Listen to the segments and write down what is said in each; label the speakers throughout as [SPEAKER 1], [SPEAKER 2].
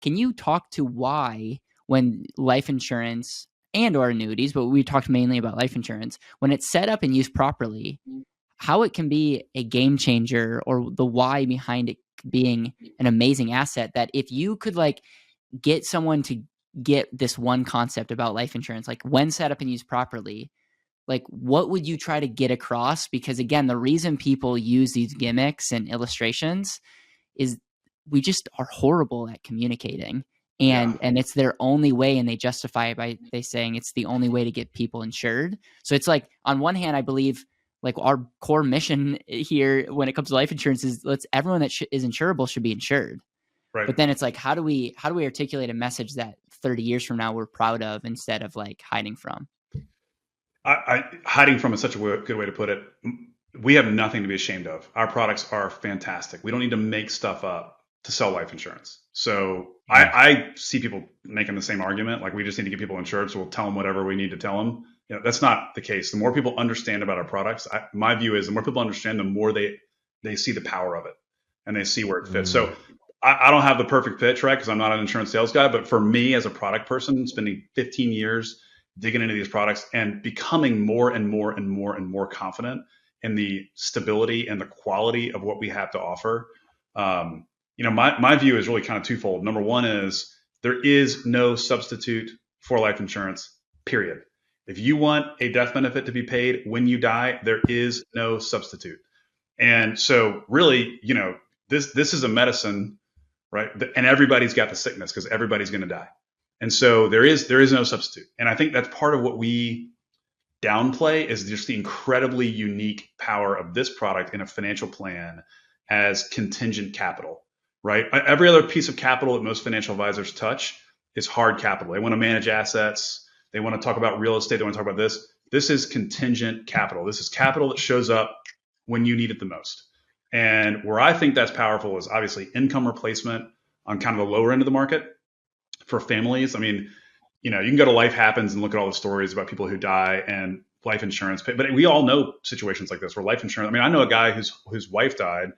[SPEAKER 1] Can you talk to why when life insurance and or annuities, but we talked mainly about life insurance, when it's set up and used properly, how it can be a game changer, or the why behind it being an amazing asset, that if you could like get someone to get this one concept about life insurance, like when set up and used properly, like what would you try to get across? Because again, the reason people use these gimmicks and illustrations is we just are horrible at communicating, and it's their only way, and they justify it by they saying it's the only way to get people insured. So it's like, on one hand, I believe like our core mission here when it comes to life insurance is everyone that is insurable should be insured. Right. But then it's like, how do we articulate a message that 30 years from now we're proud of instead of like hiding from?
[SPEAKER 2] Hiding from is such a good way to put it. We have nothing to be ashamed of. Our products are fantastic. We don't need to make stuff up to sell life insurance. So I see people making the same argument, like we just need to get people insured, so we'll tell them whatever we need to tell them. That's not the case. The more people understand about our products, my view is the more people understand, the more they see the power of it and they see where it fits. So I don't have the perfect pitch, right? Because I'm not an insurance sales guy. But for me as a product person, spending 15 years digging into these products and becoming more and more and more and more confident in the stability and the quality of what we have to offer. My view is really kind of twofold. Number one is there is no substitute for life insurance, period. If you want a death benefit to be paid when you die, there is no substitute. And so really, this is a medicine, right? And everybody's got the sickness because everybody's going to die. And so there is no substitute. And I think that's part of what we downplay is just the incredibly unique power of this product in a financial plan as contingent capital, right? Every other piece of capital that most financial advisors touch is hard capital. They want to manage assets. They want to talk about real estate. They want to talk about this. This is contingent capital. This is capital that shows up when you need it the most. And where I think that's powerful is obviously income replacement on kind of the lower end of the market for families. I mean, you can go to Life Happens and look at all the stories about people who die and life insurance. But we all know situations like this where life insurance, I know a guy whose wife died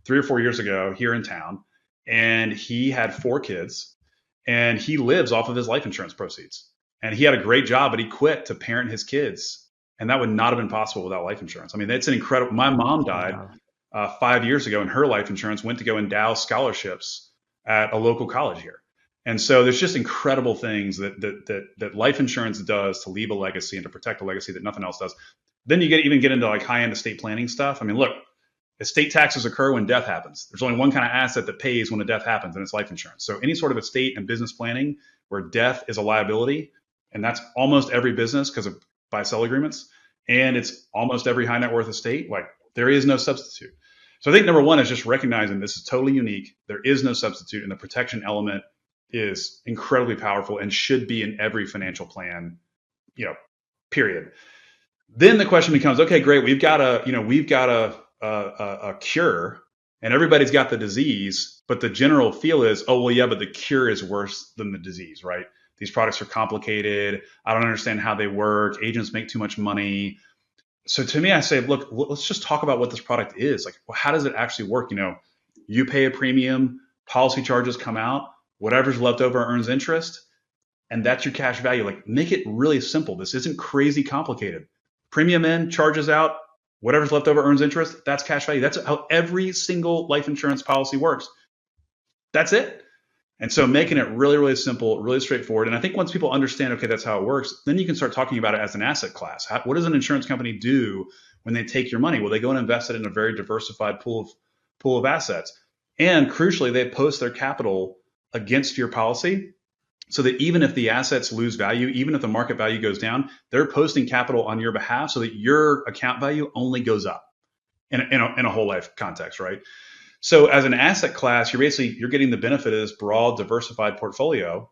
[SPEAKER 2] 3 or 4 years ago here in town, and he had 4 kids, and he lives off of his life insurance proceeds. And he had a great job, but he quit to parent his kids. And that would not have been possible without life insurance. It's an incredible, my mom died 5 years ago, and her life insurance went to go endow scholarships at a local college here. And so there's just incredible things that life insurance does to leave a legacy and to protect a legacy that nothing else does. Then you even get into like high-end estate planning stuff. Look, estate taxes occur when death happens. There's only one kind of asset that pays when a death happens, and it's life insurance. So any sort of estate and business planning where death is a liability, and that's almost every business because of buy-sell agreements, and it's almost every high net worth estate, like there is no substitute. So I think number one is just recognizing this is totally unique. There is no substitute, and the protection element is incredibly powerful and should be in every financial plan, period. Then the question becomes, okay, great. We've got a cure and everybody's got the disease, but the general feel is, oh, well, yeah, but the cure is worse than the disease, right? These products are complicated. I don't understand how they work. Agents make too much money. So to me, I say, look, let's just talk about what this product is. Like, well, how does it actually work? You pay a premium, policy charges come out, whatever's left over earns interest, and that's your cash value. Like, make it really simple. This isn't crazy complicated. Premium in, charges out, whatever's left over earns interest. That's cash value. That's how every single life insurance policy works. That's it. And so making it really, really simple, really straightforward. And I think once people understand, okay, that's how it works, then you can start talking about it as an asset class. What does an insurance company do when they take your money? Well, they go and invest it in a very diversified pool of assets. And crucially, they post their capital against your policy so that even if the assets lose value, even if the market value goes down, they're posting capital on your behalf so that your account value only goes up in a whole life context, right? So as an asset class, you're getting the benefit of this broad, diversified portfolio,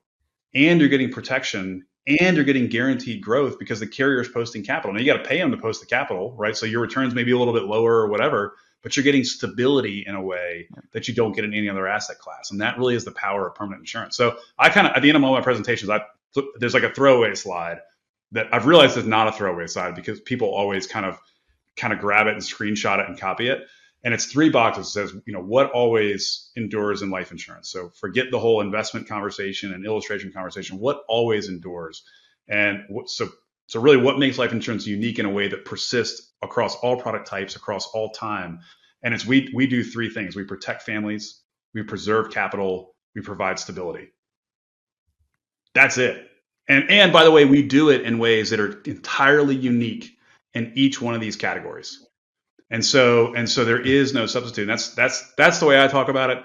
[SPEAKER 2] and you're getting protection, and you're getting guaranteed growth because the carrier is posting capital. Now you got to pay them to post the capital, right? So your returns may be a little bit lower or whatever, but you're getting stability in a way that you don't get in any other asset class. And that really is the power of permanent insurance. So I kind of, at the end of all my presentations, there's like a throwaway slide that I've realized is not a throwaway slide because people always kind of grab it and screenshot it and copy it. And it's 3 boxes. It says, what always endures in life insurance. So forget the whole investment conversation and illustration conversation. What always endures? And so really what makes life insurance unique in a way that persists across all product types, across all time? And it's we do 3 things. We protect families, we preserve capital, we provide stability. That's it. And by the way, we do it in ways that are entirely unique in each one of these categories. And so there is no substitute. And that's the way I talk about it.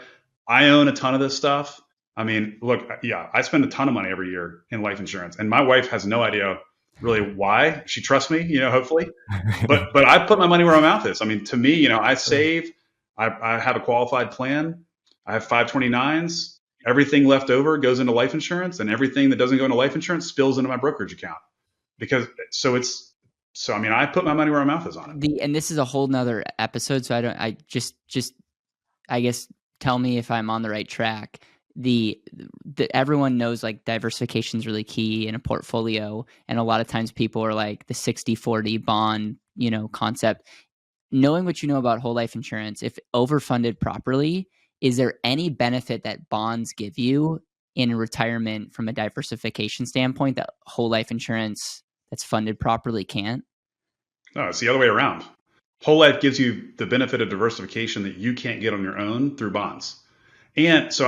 [SPEAKER 2] I own a ton of this stuff. I mean, look, yeah, I spend a ton of money every year in life insurance, and my wife has no idea really why. She trusts me, hopefully, but I put my money where my mouth is. I mean, to me, I save, I have a qualified plan. I have 529s. Everything left over goes into life insurance, and everything that doesn't go into life insurance spills into my brokerage account. I put my money where my mouth is on it.
[SPEAKER 1] And this is a whole nother episode. So I guess tell me if I'm on the right track. Everyone knows like diversification is really key in a portfolio. And a lot of times people are like the 60-40 bond, concept. Knowing what you know about whole life insurance, if overfunded properly, is there any benefit that bonds give you in retirement from a diversification standpoint that whole life insurance that's funded properly can't?
[SPEAKER 2] No, it's the other way around. Whole life gives you the benefit of diversification that you can't get on your own through bonds. And so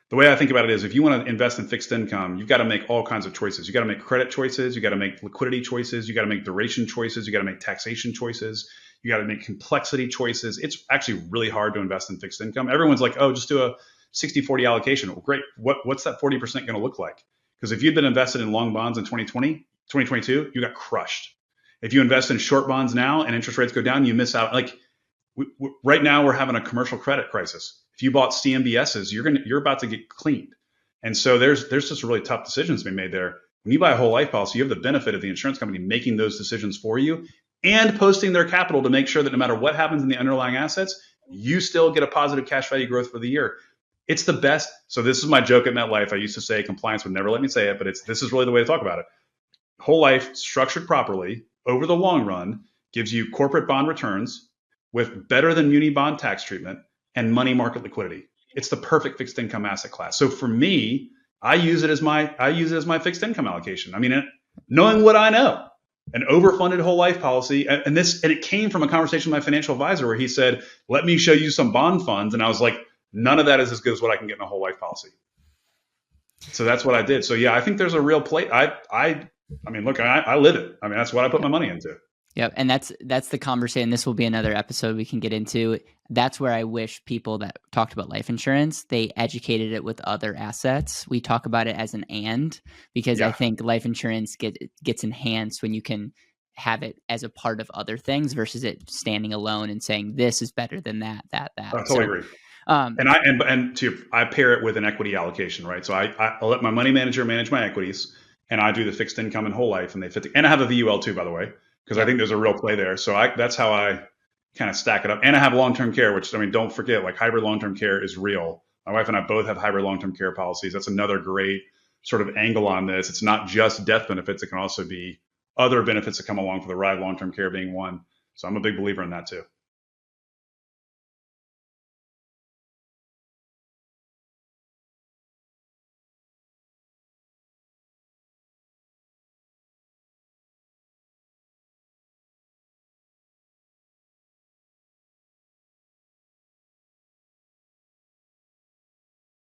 [SPEAKER 2] the way I think about it is if you want to invest in fixed income, you've got to make all kinds of choices. You got to make credit choices. You got to make liquidity choices. You got to make duration choices. You got to make taxation choices. You got to make complexity choices. It's actually really hard to invest in fixed income. Everyone's like, oh, just do a 60-40 allocation. Well, great. What's that 40% going to look like? Because if you'd been invested in long bonds in 2022, you got crushed. If you invest in short bonds now and interest rates go down, you miss out. Like right now, we're having a commercial credit crisis. If you bought CMBSs, you're about to get cleaned. And so there's just really tough decisions to be made there. When you buy a whole life policy, you have the benefit of the insurance company making those decisions for you and posting their capital to make sure that no matter what happens in the underlying assets, you still get a positive cash value growth for the year. It's the best. So this is my joke at MetLife. I used to say compliance would never let me say it, but this is really the way to talk about it. Whole life structured properly over the long run gives you corporate bond returns with better than muni bond tax treatment and money market liquidity. It's the perfect fixed income asset class. So for me, I use it as my fixed income allocation. I mean, knowing what I know, an overfunded whole life policy, and it came from a conversation with my financial advisor where he said, "Let me show you some bond funds," and I was like, "None of that is as good as what I can get in a whole life policy." So that's what I did. So yeah, I think there's a real play. I mean, look, I live it. I mean, that's what I put my money into.
[SPEAKER 1] Yeah, and that's the conversation. This will be another episode we can get into. That's where I wish people that talked about life insurance, they educated it with other assets. We talk about it as an and, because I think life insurance gets enhanced when you can have it as a part of other things versus it standing alone and saying this is better than that. I
[SPEAKER 2] totally agree. I pair it with an equity allocation, right? So I let my money manager manage my equities, and I do the fixed income and whole life, and they fit. And I have a VUL too, by the way, because I think there's a real play there. So that's how I kind of stack it up. And I have long-term care, which, I mean, don't forget, like hybrid long-term care is real. My wife and I both have hybrid long-term care policies. That's another great sort of angle on this. It's not just death benefits. It can also be other benefits that come along for the ride, long-term care being one. So I'm a big believer in that too.